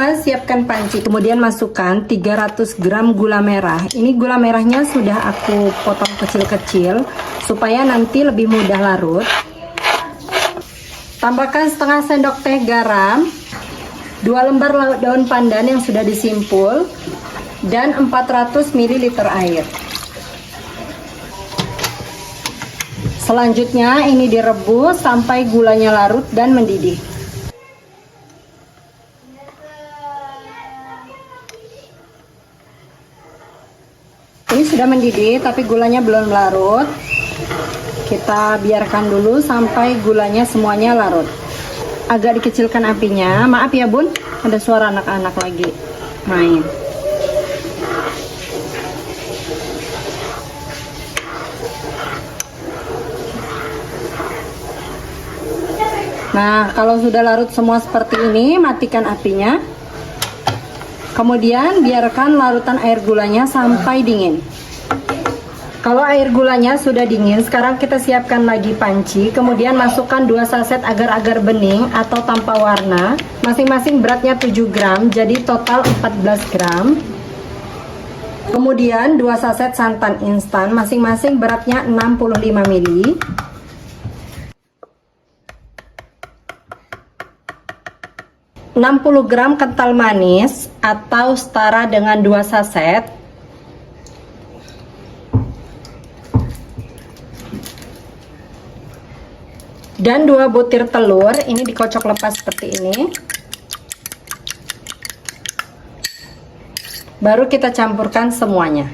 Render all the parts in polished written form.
Kita siapkan panci, kemudian masukkan 300 gram gula merah. Ini gula merahnya sudah aku potong kecil-kecil supaya nanti lebih mudah larut. Tambahkan setengah sendok teh garam, 2 lembar daun pandan yang sudah disimpul, dan 400 ml air. Selanjutnya ini direbus sampai gulanya larut dan mendidih. Ini sudah mendidih tapi gulanya belum larut. Kita biarkan dulu sampai gulanya semuanya larut. Agak dikecilkan apinya. Maaf ya bun, ada suara anak-anak lagi main. Nah, kalau sudah larut semua seperti ini, matikan apinya. Kemudian biarkan larutan air gulanya sampai dingin. Kalau air gulanya sudah dingin, sekarang kita siapkan lagi panci. Kemudian masukkan 2 saset agar-agar bening atau tanpa warna. Masing-masing beratnya 7 gram, jadi total 14 gram. Kemudian 2 saset santan instan, masing-masing beratnya 65 ml. 60 gram kental manis atau setara dengan 2 saset. Dan 2 butir telur, ini dikocok lepas seperti ini. Baru kita campurkan semuanya.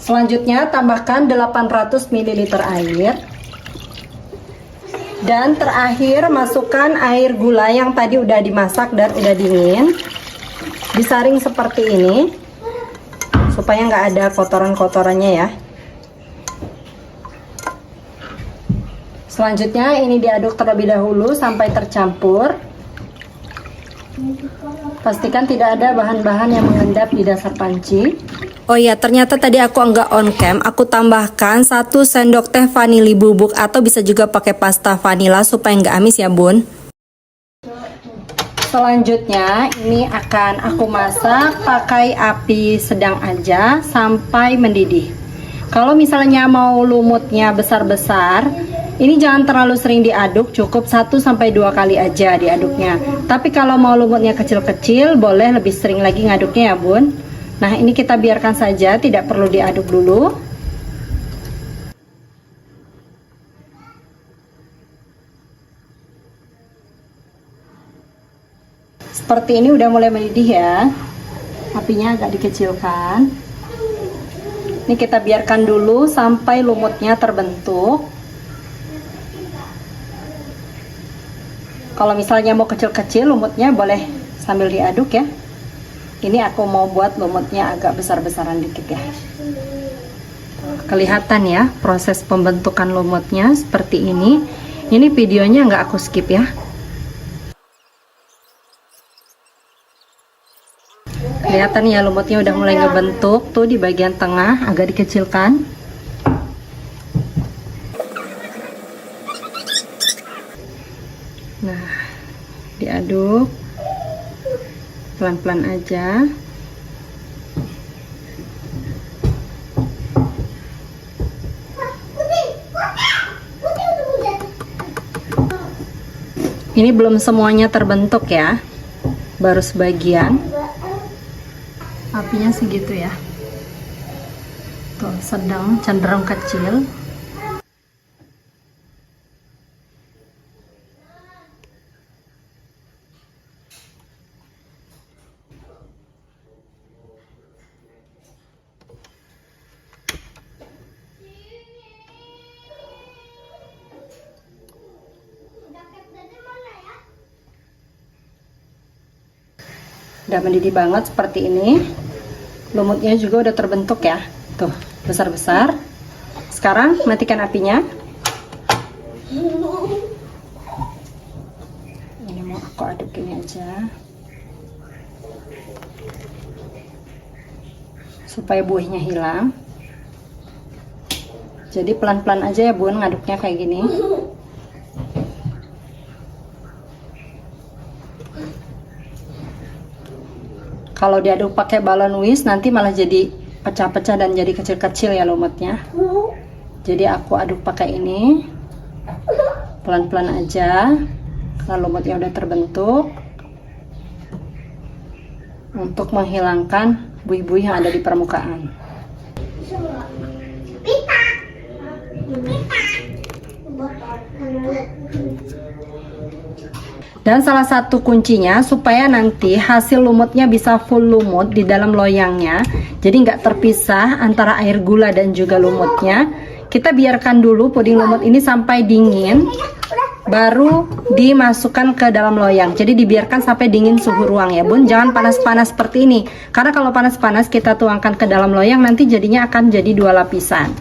Selanjutnya tambahkan 800 ml air. Dan terakhir masukkan air gula yang tadi udah dimasak dan udah dingin. Disaring seperti ini supaya nggak ada kotoran-kotorannya ya. Selanjutnya ini diaduk terlebih dahulu sampai tercampur. Pastikan tidak ada bahan-bahan yang mengendap di dasar panci. Oh iya, ternyata tadi aku enggak on cam. Aku tambahkan 1 sendok teh vanili bubuk atau bisa juga pakai pasta vanila supaya enggak amis ya bun. Selanjutnya ini akan aku masak pakai api sedang aja sampai mendidih. Kalau misalnya mau lumutnya besar-besar, ini jangan terlalu sering diaduk, cukup 1-2 kali aja diaduknya. Tapi kalau mau lumutnya kecil-kecil, boleh lebih sering lagi ngaduknya ya bun. Nah, ini kita biarkan saja, tidak perlu diaduk dulu. Seperti ini udah mulai mendidih ya. Apinya agak dikecilkan. Ini kita biarkan dulu sampai lumutnya terbentuk. Kalau misalnya mau kecil-kecil lumutnya boleh sambil diaduk ya. Ini aku mau buat lumutnya agak besar-besaran dikit ya. Kelihatan ya proses pembentukan lumutnya seperti ini. Ini videonya nggak aku skip ya. Kelihatan ya lumutnya udah mulai ngebentuk tuh di bagian tengah, agak dikecilkan. Nah, diaduk pelan-pelan aja. Ini belum semuanya terbentuk ya, baru sebagian. Apinya segitu ya, tuh sedang cenderung kecil. Udah mendidih banget seperti ini. Lumutnya juga udah terbentuk ya, tuh besar-besar. Sekarang matikan apinya. Ini mau aku aduk ini aja supaya buihnya hilang. Jadi pelan-pelan aja ya bun ngaduknya kayak gini. Kalau diaduk pakai balon whisk nanti malah jadi pecah-pecah dan jadi kecil-kecil ya lumutnya. Jadi aku aduk pakai ini pelan-pelan aja karena lumutnya udah terbentuk, untuk menghilangkan buih-buih yang ada di permukaan. Dan salah satu kuncinya supaya nanti hasil lumutnya bisa full lumut di dalam loyangnya, jadi nggak terpisah antara air gula dan juga lumutnya. Kita biarkan dulu puding lumut ini sampai dingin, baru dimasukkan ke dalam loyang. Jadi dibiarkan sampai dingin suhu ruang ya bun, jangan panas-panas seperti ini, karena kalau panas-panas kita tuangkan ke dalam loyang nanti jadinya akan jadi 2 lapisan.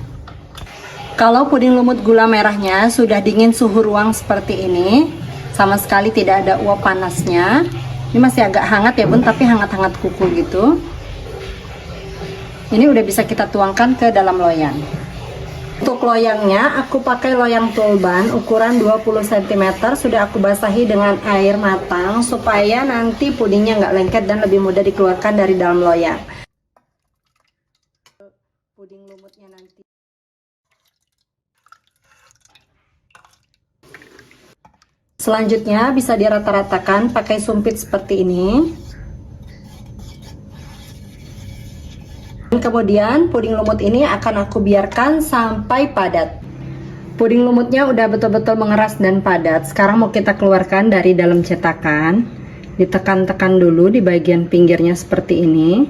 Kalau puding lumut gula merahnya sudah dingin suhu ruang seperti ini, sama sekali tidak ada uap panasnya. Ini masih agak hangat ya bun, tapi hangat-hangat kuku gitu. Ini udah bisa kita tuangkan ke dalam loyang. Untuk loyangnya aku pakai loyang tulban ukuran 20 cm, sudah aku basahi dengan air matang supaya nanti pudingnya nggak lengket dan lebih mudah dikeluarkan dari dalam loyang. Puding lumutnya nanti. Selanjutnya bisa dirata-ratakan pakai sumpit seperti ini. Kemudian puding lumut ini akan aku biarkan sampai padat. Puding lumutnya udah betul-betul mengeras dan padat. Sekarang mau kita keluarkan dari dalam cetakan. Ditekan-tekan dulu di bagian pinggirnya seperti ini.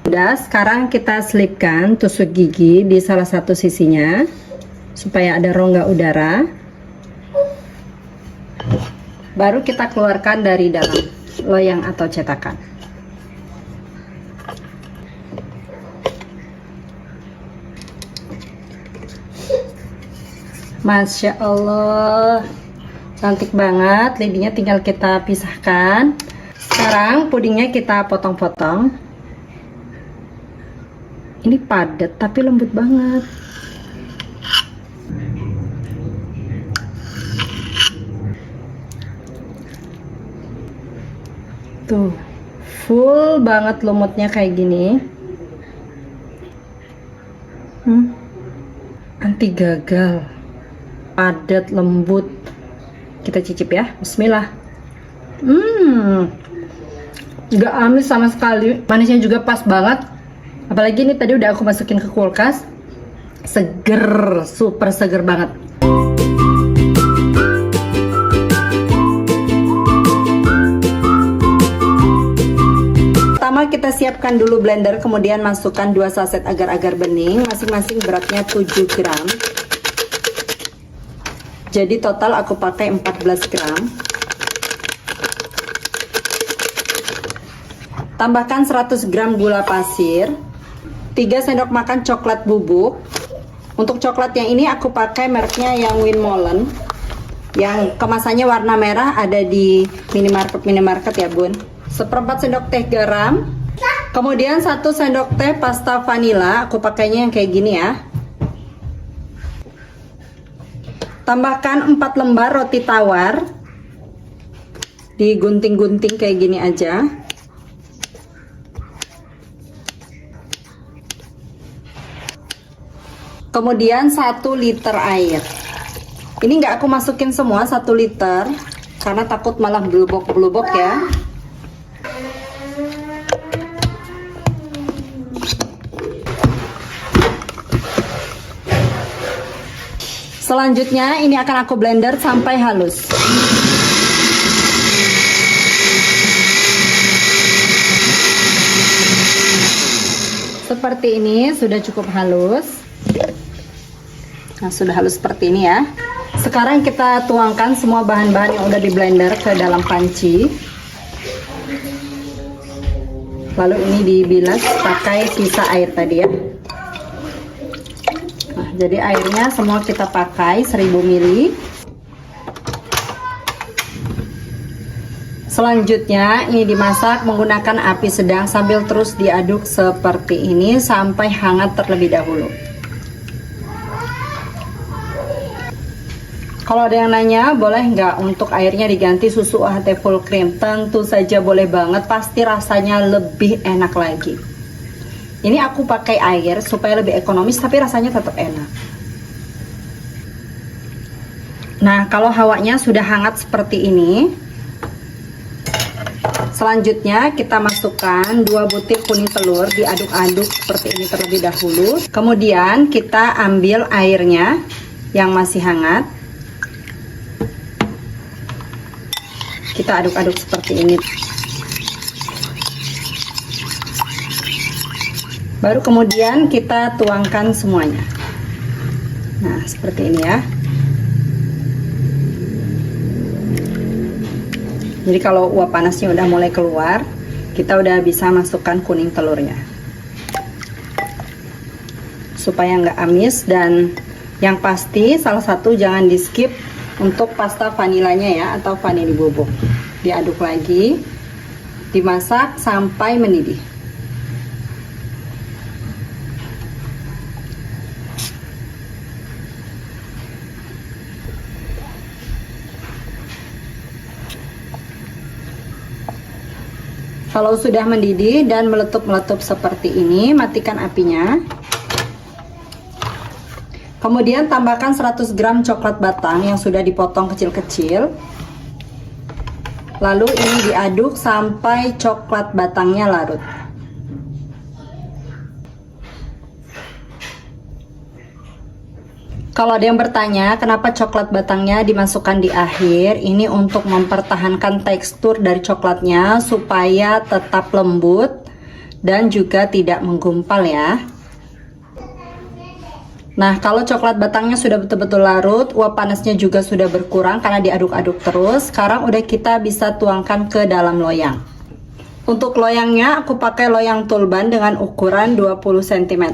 Udah, sekarang kita selipkan tusuk gigi di salah satu sisinya supaya ada rongga udara. Baru kita keluarkan dari dalam loyang atau cetakan. Masya Allah, cantik banget. Lidinya tinggal kita pisahkan. Sekarang pudingnya kita potong-potong. Ini padat tapi lembut banget. Tuh, full banget lumutnya kayak gini. Anti gagal, padat, lembut. Kita cicip ya, bismillah. Nggak amis sama sekali, manisnya juga pas banget. Apalagi ini tadi udah aku masukin ke kulkas, seger, super seger banget. Pertama kita siapkan dulu blender, kemudian masukkan 2 saset agar-agar bening, masing-masing beratnya 7 gram. Jadi total aku pakai 14 gram. Tambahkan 100 gram gula pasir, 3 sendok makan coklat bubuk. Untuk coklat yang ini aku pakai mereknya yang Winmolen, yang kemasannya warna merah, ada di minimarket ya bun. 1/4 sendok teh garam. Kemudian 1 sendok teh pasta vanila, aku pakainya yang kayak gini ya. Tambahkan 4 lembar roti tawar, digunting-gunting kayak gini aja. Kemudian 1 liter air. Ini nggak aku masukin semua 1 liter karena takut malah blubok-blubok ya. Selanjutnya ini akan aku blender sampai halus. Seperti ini sudah cukup halus. Nah, sudah halus seperti ini ya. Sekarang kita tuangkan semua bahan-bahan yang udah di blender ke dalam panci. Lalu ini dibilas pakai sisa air tadi ya. Nah, jadi airnya semua kita pakai 1000 ml. Selanjutnya ini dimasak menggunakan api sedang sambil terus diaduk seperti ini sampai hangat terlebih dahulu. Kalau ada yang nanya, boleh nggak untuk airnya diganti susu UHT full cream? Tentu saja boleh banget, pasti rasanya lebih enak lagi. Ini aku pakai air supaya lebih ekonomis, tapi rasanya tetap enak. Nah, kalau hawanya sudah hangat seperti ini, selanjutnya kita masukkan 2 butir kuning telur, diaduk-aduk seperti ini terlebih dahulu. Kemudian kita ambil airnya yang masih hangat. Kita aduk-aduk seperti ini. Baru kemudian kita tuangkan semuanya. Nah, seperti ini ya. Jadi kalau uap panasnya udah mulai keluar, kita udah bisa masukkan kuning telurnya. Supaya nggak amis, dan yang pasti salah satu jangan di skip untuk pasta vanilanya ya, atau vanili bubuk. Diaduk lagi, dimasak sampai mendidih. Kalau sudah mendidih dan meletup-meletup seperti ini, matikan apinya. Kemudian tambahkan 100 gram coklat batang yang sudah dipotong kecil-kecil. Lalu ini diaduk sampai coklat batangnya larut. Kalau ada yang bertanya kenapa coklat batangnya dimasukkan di akhir, ini untuk mempertahankan tekstur dari coklatnya supaya tetap lembut dan juga tidak menggumpal ya. Nah, kalau coklat batangnya sudah betul-betul larut, uap panasnya juga sudah berkurang karena diaduk-aduk terus. Sekarang udah kita bisa tuangkan ke dalam loyang. Untuk loyangnya aku pakai loyang Tulban dengan ukuran 20 cm.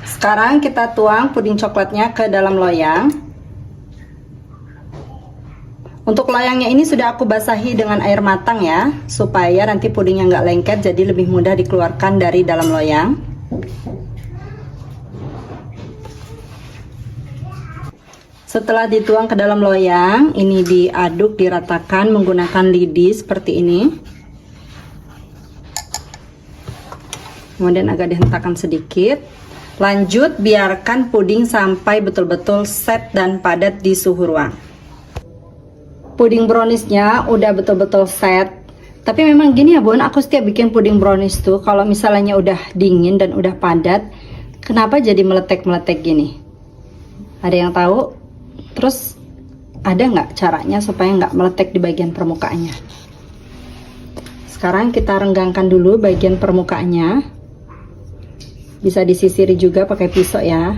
Sekarang kita tuang puding coklatnya ke dalam loyang. Untuk loyangnya ini sudah aku basahi dengan air matang ya, supaya nanti pudingnya nggak lengket, jadi lebih mudah dikeluarkan dari dalam loyang. Setelah dituang ke dalam loyang, ini diaduk, diratakan menggunakan lidi seperti ini. Kemudian agak dihentakkan sedikit. Lanjut, biarkan puding sampai betul-betul set dan padat di suhu ruang. Puding browniesnya udah betul-betul set. Tapi memang gini ya bun, aku setiap bikin puding brownies tuh, kalau misalnya udah dingin dan udah padat, kenapa jadi meletek-meletek gini? Ada yang tahu? Terus ada nggak caranya supaya nggak meletek di bagian permukaannya? Sekarang kita renggangkan dulu bagian permukaannya. Bisa disisiri juga pakai pisau ya.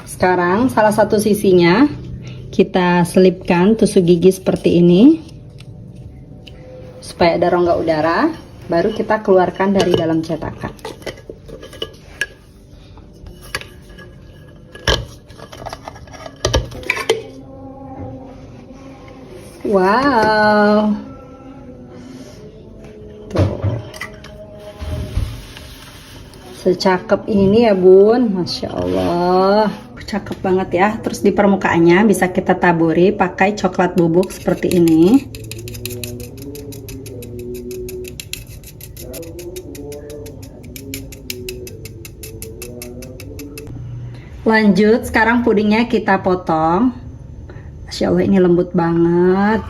Sekarang salah satu sisinya kita selipkan tusuk gigi seperti ini supaya ada rongga udara, baru kita keluarkan dari dalam cetakan. Wow, tuh secakep ini ya bun, Masya Allah, cakep banget ya. Terus di permukaannya bisa kita taburi pakai coklat bubuk seperti ini. Lanjut, sekarang pudingnya kita potong. Masya Allah, ini lembut banget.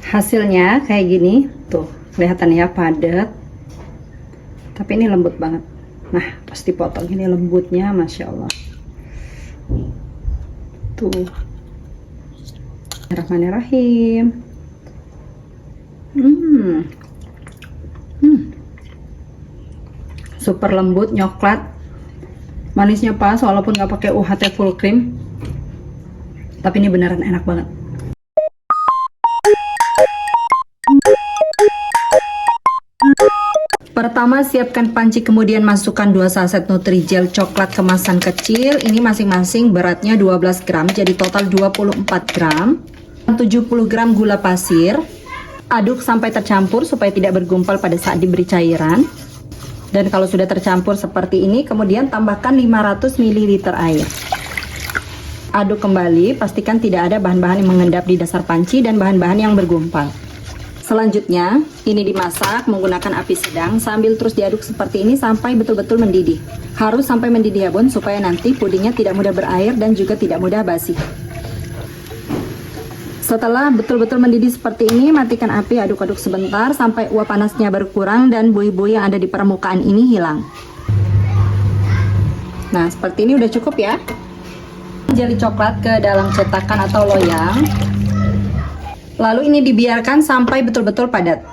Hasilnya kayak gini, tuh kelihatan ya padat. Tapi ini lembut banget. Nah, pasti potong ini lembutnya, Masya Allah. Tuh. Bismillahirrahmanirrahim. Super lembut, nyoklat. Manisnya pas, walaupun nggak pakai UHT full cream. Tapi ini beneran enak banget. Pertama, siapkan panci, kemudian masukkan 2 saset Nutrijel coklat kemasan kecil. Ini masing-masing beratnya 12 gram, jadi total 24 gram. 70 gram gula pasir. Aduk sampai tercampur supaya tidak bergumpal pada saat diberi cairan. Dan kalau sudah tercampur seperti ini, kemudian tambahkan 500 ml air. Aduk kembali, pastikan tidak ada bahan-bahan yang mengendap di dasar panci dan bahan-bahan yang bergumpal. Selanjutnya, ini dimasak menggunakan api sedang sambil terus diaduk seperti ini sampai betul-betul mendidih. Harus sampai mendidih ya bun, supaya nanti pudingnya tidak mudah berair dan juga tidak mudah basi. Setelah betul-betul mendidih seperti ini, matikan api, aduk-aduk sebentar sampai uap panasnya berkurang dan buih-buih yang ada di permukaan ini hilang. Nah, seperti ini udah cukup ya. Jeli coklat ke dalam cetakan atau loyang. Lalu ini dibiarkan sampai betul-betul padat.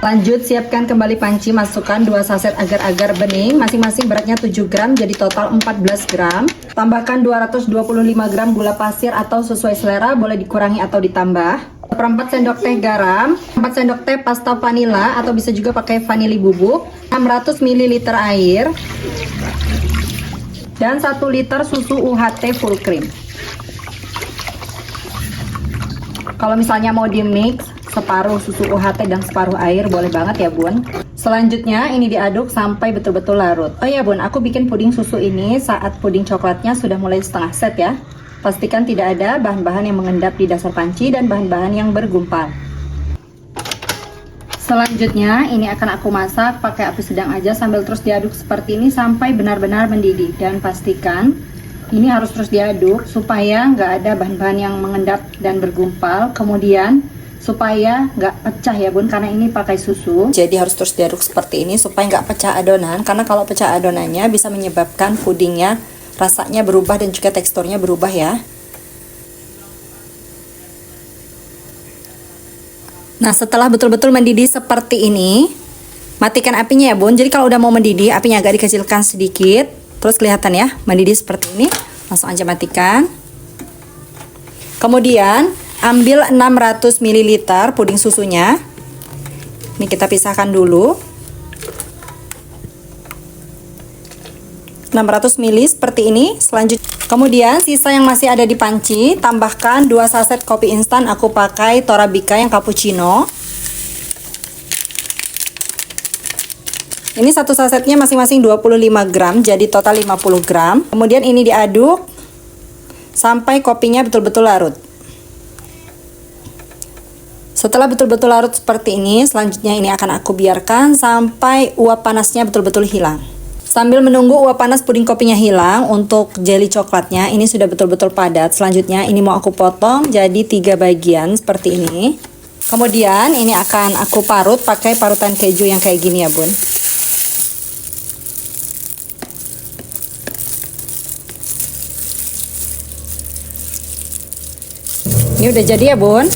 Lanjut, siapkan kembali panci, masukkan 2 saset agar-agar bening, masing-masing beratnya 7 gram, jadi total 14 gram. Tambahkan 225 gram gula pasir atau sesuai selera, boleh dikurangi atau ditambah. 1/4 sendok teh garam, 4 sendok teh pasta vanila atau bisa juga pakai vanili bubuk, 600 ml air, dan 1 liter susu UHT full cream. Kalau misalnya mau di mix, separuh susu UHT dan separuh air boleh banget ya bun. Selanjutnya ini diaduk sampai betul-betul larut. Oh ya bun, aku bikin puding susu ini saat puding coklatnya sudah mulai setengah set ya. Pastikan tidak ada bahan-bahan yang mengendap di dasar panci dan bahan-bahan yang bergumpal. Selanjutnya ini akan aku masak pakai api sedang aja sambil terus diaduk seperti ini sampai benar-benar mendidih. Dan pastikan ini harus terus diaduk supaya nggak ada bahan-bahan yang mengendap dan bergumpal. Kemudian supaya nggak pecah ya bun, karena ini pakai susu. Jadi harus terus diaduk seperti ini supaya nggak pecah adonan. Karena kalau pecah adonannya bisa menyebabkan pudingnya rasanya berubah dan juga teksturnya berubah ya. Nah, setelah betul-betul mendidih seperti ini, matikan apinya ya bun. Jadi kalau udah mau mendidih, apinya agak dikecilkan sedikit. Terus kelihatan ya, mendidih seperti ini. Langsung aja matikan. Kemudian ambil 600 ml puding susunya. Ini kita pisahkan dulu. 600 ml seperti ini. Selanjutnya, kemudian sisa yang masih ada di panci, tambahkan 2 saset kopi instan. Aku pakai Torabika yang cappuccino. Ini satu sasetnya masing-masing 25 gram, jadi total 50 gram. Kemudian ini diaduk sampai kopinya betul-betul larut. Setelah betul-betul larut seperti ini, selanjutnya ini akan aku biarkan sampai uap panasnya betul-betul hilang. Sambil menunggu uap panas puding kopinya hilang, untuk jeli coklatnya ini sudah betul-betul padat. Selanjutnya ini mau aku potong jadi 3 bagian seperti ini. Kemudian ini akan aku parut pakai parutan keju yang kayak gini ya bun. Ini udah jadi ya bun.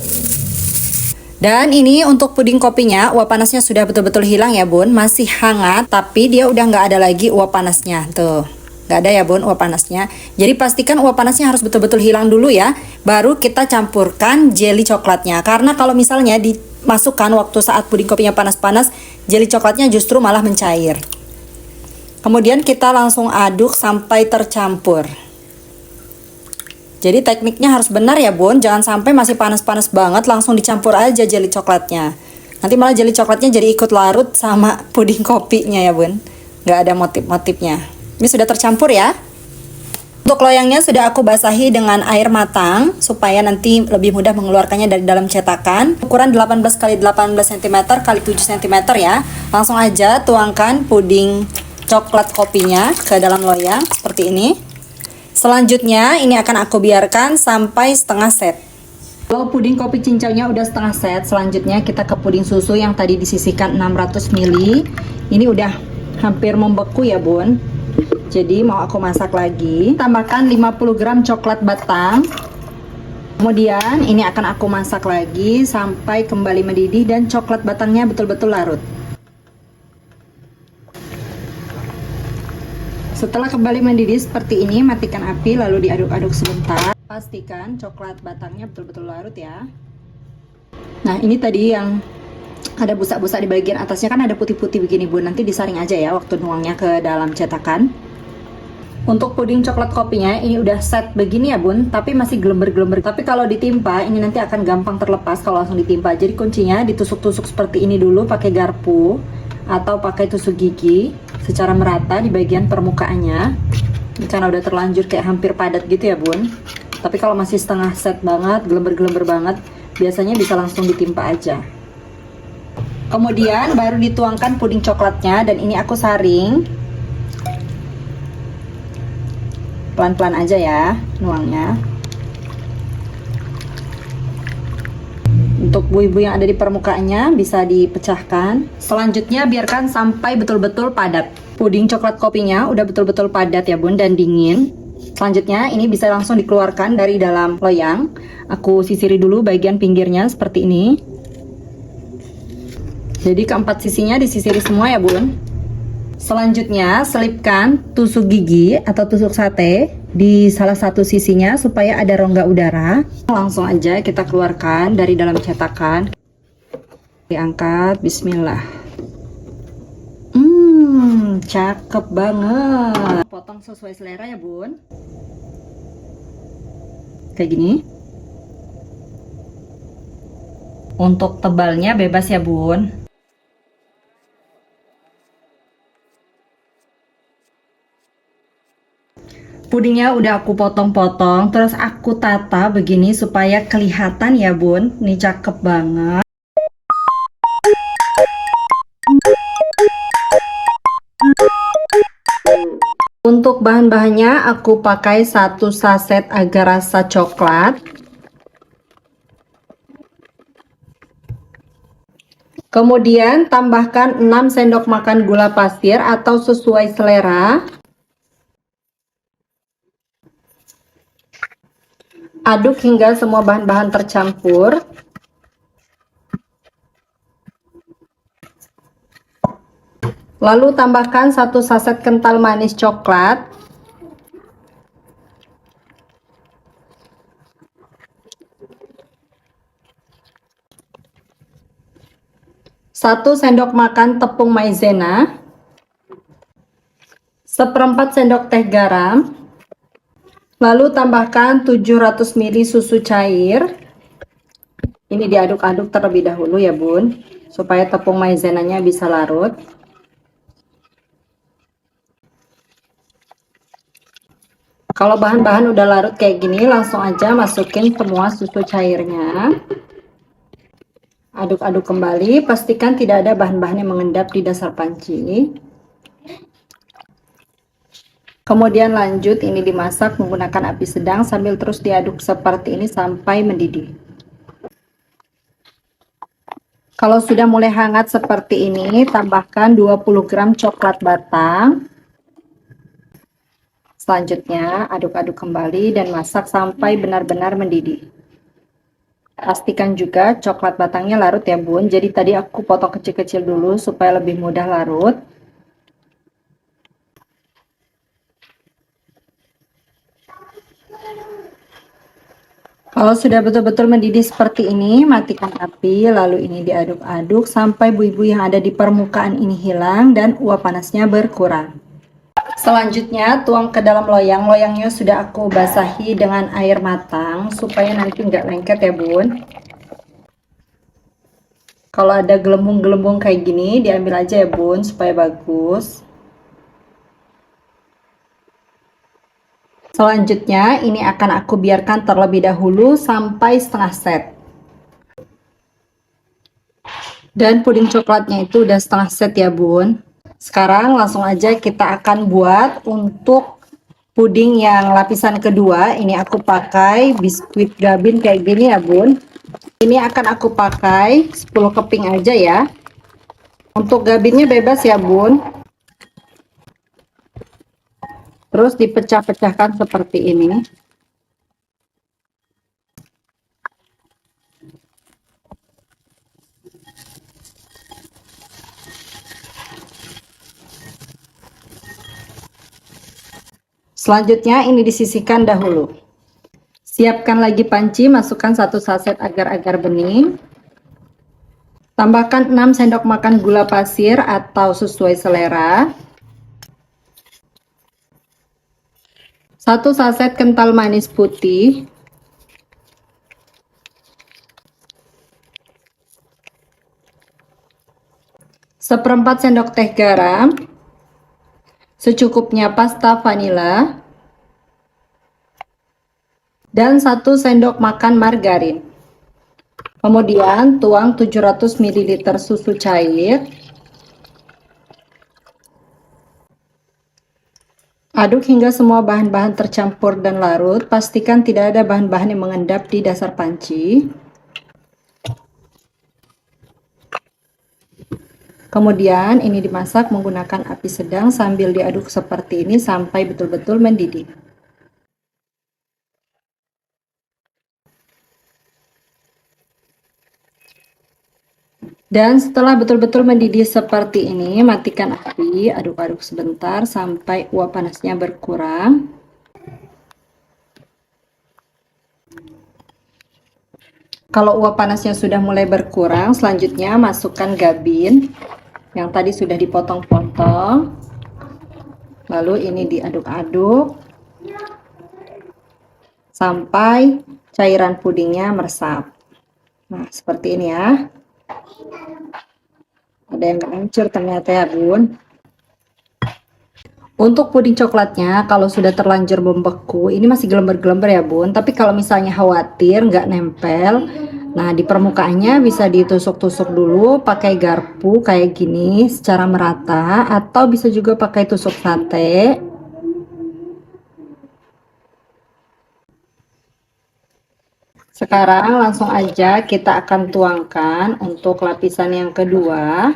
Dan ini untuk puding kopinya, uap panasnya sudah betul-betul hilang ya bun. Masih hangat, tapi dia udah nggak ada lagi uap panasnya. Tuh, nggak ada ya bun uap panasnya. Jadi pastikan uap panasnya harus betul-betul hilang dulu ya. Baru kita campurkan jeli coklatnya. Karena kalau misalnya dimasukkan waktu saat puding kopinya panas-panas, jeli coklatnya justru malah mencair. Kemudian kita langsung aduk sampai tercampur. Jadi tekniknya harus benar ya bun, jangan sampai masih panas-panas banget langsung dicampur aja jeli coklatnya. Nanti malah jeli coklatnya jadi ikut larut sama puding kopinya ya bun. Nggak ada motif-motifnya. Ini sudah tercampur ya. Untuk loyangnya sudah aku basahi dengan air matang supaya nanti lebih mudah mengeluarkannya dari dalam cetakan. Ukuran 18 x 18 cm x 7 cm ya. Langsung aja tuangkan puding coklat kopinya ke dalam loyang seperti ini. Selanjutnya ini akan aku biarkan sampai setengah set. Kalau puding kopi cincaunya udah setengah set, selanjutnya kita ke puding susu yang tadi disisihkan 600 ml. Ini udah hampir membeku ya bun. Jadi mau aku masak lagi. Tambahkan 50 gram coklat batang. Kemudian ini akan aku masak lagi sampai kembali mendidih dan coklat batangnya betul-betul larut. Setelah kembali mendidih seperti ini, matikan api lalu diaduk-aduk sebentar. Pastikan coklat batangnya betul-betul larut ya. Nah, ini tadi yang ada busa-busa di bagian atasnya, kan ada putih-putih begini bun. Nanti disaring aja ya waktu nuangnya ke dalam cetakan. Untuk puding coklat kopinya ini udah set begini ya bun, tapi masih gelember-gelember. Tapi kalau ditimpa ini nanti akan gampang terlepas kalau langsung ditimpa. Jadi kuncinya ditusuk-tusuk seperti ini dulu pakai garpu atau pakai tusuk gigi secara merata di bagian permukaannya. Ini karena udah terlanjur kayak hampir padat gitu ya bun. Tapi kalau masih setengah set banget, gelember-gelember banget, biasanya bisa langsung ditimpa aja. Kemudian baru dituangkan puding coklatnya, dan ini aku saring pelan-pelan aja ya nuangnya. Untuk buih-buih yang ada di permukaannya bisa dipecahkan. Selanjutnya biarkan sampai betul-betul padat. Puding coklat kopinya udah betul-betul padat ya bun dan dingin. Selanjutnya ini bisa langsung dikeluarkan dari dalam loyang. Aku sisiri dulu bagian pinggirnya seperti ini. Jadi keempat sisinya disisiri semua ya bun. Selanjutnya selipkan tusuk gigi atau tusuk sate di salah satu sisinya supaya ada rongga udara. Langsung aja kita keluarkan dari dalam cetakan. Diangkat, bismillah. Cakep banget. Potong sesuai selera ya bun. Kayak gini. Untuk tebalnya bebas ya bun. Pudingnya udah aku potong-potong, terus aku tata begini supaya kelihatan ya bun. Ini cakep banget. Untuk bahan-bahannya aku pakai 1 saset agar rasa coklat. Kemudian tambahkan 6 sendok makan gula pasir atau sesuai selera. Aduk hingga semua bahan-bahan tercampur. Lalu tambahkan 1 saset kental manis coklat. Satu sendok makan tepung maizena. 1/4 sendok teh garam. Lalu tambahkan 700 ml susu cair. Ini diaduk-aduk terlebih dahulu ya bun, supaya tepung maizenanya bisa larut. Kalau bahan-bahan udah larut kayak gini, langsung aja masukin semua susu cairnya. Aduk-aduk kembali, pastikan tidak ada bahan-bahan yang mengendap di dasar panci. Kemudian lanjut ini dimasak menggunakan api sedang sambil terus diaduk seperti ini sampai mendidih. Kalau sudah mulai hangat seperti ini, tambahkan 20 gram coklat batang. Selanjutnya aduk-aduk kembali dan masak sampai benar-benar mendidih. Pastikan juga coklat batangnya larut ya bun, jadi tadi aku potong kecil-kecil dulu supaya lebih mudah larut. Kalau sudah betul-betul mendidih seperti ini, matikan api, lalu ini diaduk-aduk sampai buih-buih yang ada di permukaan ini hilang dan uap panasnya berkurang. Selanjutnya tuang ke dalam loyang. Loyangnya sudah aku basahi dengan air matang supaya nanti nggak lengket ya bun. Kalau ada gelembung-gelembung kayak gini diambil aja ya bun supaya bagus. Selanjutnya ini akan aku biarkan terlebih dahulu sampai setengah set. Dan puding coklatnya itu udah setengah set ya bun. Sekarang langsung aja kita akan buat untuk puding yang lapisan kedua. Ini aku pakai biskuit gabin kayak gini ya bun. Ini akan aku pakai 10 keping aja ya. Untuk gabinnya bebas ya bun. Terus dipecah-pecahkan seperti ini. Selanjutnya ini disisihkan dahulu. Siapkan lagi panci, masukkan 1 saset agar-agar bening. Tambahkan 6 sendok makan gula pasir atau sesuai selera. 1 saset kental manis putih. 1/4 sendok teh garam. Secukupnya pasta vanila. Dan 1 sendok makan margarin. Kemudian tuang 700 ml susu cair. Aduk hingga semua bahan-bahan tercampur dan larut. Pastikan tidak ada bahan-bahan yang mengendap di dasar panci. Kemudian ini dimasak menggunakan api sedang sambil diaduk seperti ini sampai betul-betul mendidih. Dan setelah betul-betul mendidih seperti ini, matikan api, aduk-aduk sebentar sampai uap panasnya berkurang. Kalau uap panasnya sudah mulai berkurang, selanjutnya masukkan gabin yang tadi sudah dipotong-potong. Lalu ini diaduk-aduk sampai cairan pudingnya meresap. Nah, seperti ini ya. Ada yang hancur ternyata ya bun. Untuk puding coklatnya, kalau sudah terlanjur membeku, ini masih gelembar-gelembar ya bun. Tapi kalau misalnya khawatir nggak nempel, nah di permukaannya bisa ditusuk-tusuk dulu pakai garpu kayak gini secara merata, atau bisa juga pakai tusuk sate. Sekarang langsung aja kita akan tuangkan untuk lapisan yang kedua.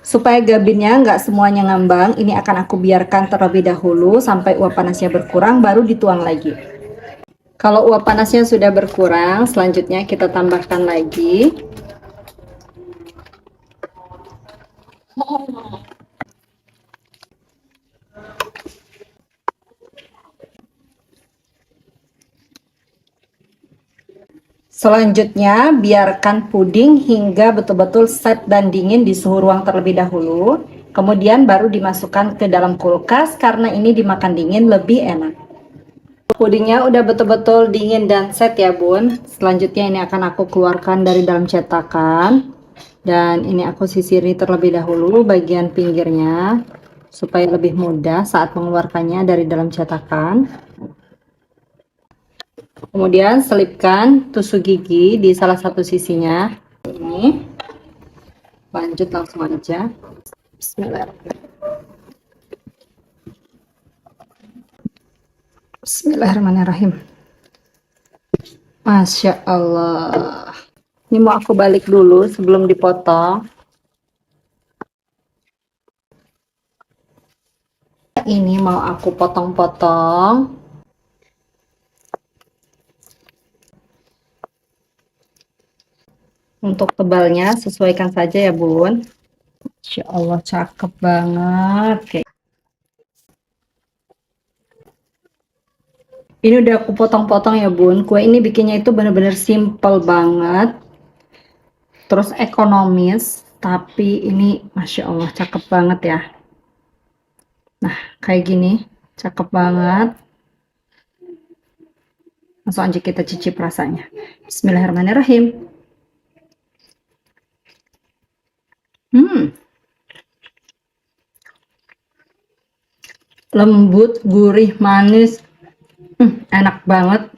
Supaya gabinnya nggak semuanya ngambang, ini akan aku biarkan terlebih dahulu sampai uap panasnya berkurang, baru dituang lagi. Kalau uap panasnya sudah berkurang, selanjutnya kita tambahkan lagi selanjutnya biarkan puding hingga betul-betul set dan dingin di suhu ruang terlebih dahulu. Kemudian baru dimasukkan ke dalam kulkas karena ini dimakan dingin lebih enak. Pudingnya udah betul-betul dingin dan set ya bun. Selanjutnya ini akan aku keluarkan dari dalam cetakan. Dan ini aku sisiri terlebih dahulu bagian pinggirnya supaya lebih mudah saat mengeluarkannya dari dalam cetakan. Kemudian selipkan tusuk gigi di salah satu sisinya. Ini lanjut langsung aja. Bismillahirrahmanirrahim. Bismillahirrahmanirrahim. Masya Allah. Ini mau aku balik dulu sebelum dipotong. Ini mau aku potong-potong. Untuk tebalnya sesuaikan saja ya bun. Insya Allah cakep banget. Oke. Ini udah aku potong-potong ya bun. Kue ini bikinnya itu bener-bener simple banget. Terus ekonomis. Tapi ini Masya Allah cakep banget ya. Nah kayak gini. Cakep banget. Langsung aja kita cicip rasanya. Bismillahirrahmanirrahim. Lembut, gurih, manis, enak banget.